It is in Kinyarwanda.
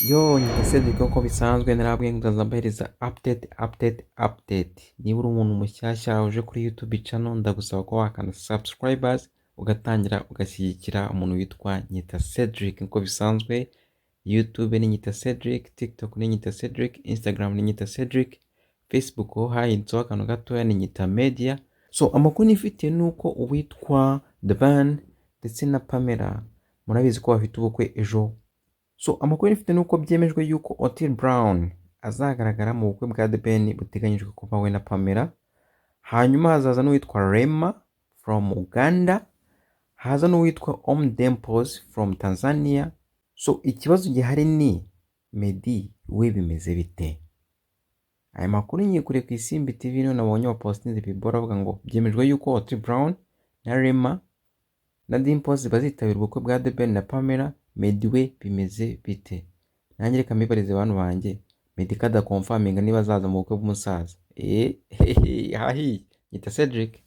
Yo nyitase uko bisanzwe narabwiye ngo nzambahereza update. Niba uri umuntu mushyashya uje kuri YouTube channel ndagusaba ko wakanda subscribers ugatangira ugashyigikira umuntu witwa Nyita Cedric nkuko bisanzwe. YouTube ni Nyita Cedric, TikTok ni Nyita Cedric, Instagram ni Nyita Cedric, Facebook ho hahindutseho akantu gatoya ni Nyita Media. So amakuru nifite nuko uwitwa The Ban ndetse na Pamela murabizi ko bafite ubukwe ejo. So amakuru nifite nuko byemejwe yuko Otile Brown azagaragara mu bukwe bwa The Ben buteganyijwe kuba we na Pamela. Hanyuma hazaza n'uwitwa Rema from Uganda, haza n'uwitwa Dempos from Tanzania. So ikibazo gihari ni Meddy we bimeze bite? Aya makuru nyikure ku Isimbi TV no nabonye wapostinze bibora avuga ngo byemejwe yuko Otile Brown na Rema na Dempos bazitabira ubukwe bwa The Ben na Pamela. Meddy we bimeze bite? Nanjye reka mbibarize abantu banjye, Meddy kada confirminga niba azaza mu bukwe bw'umusaza. Hahi Nyita Cedric.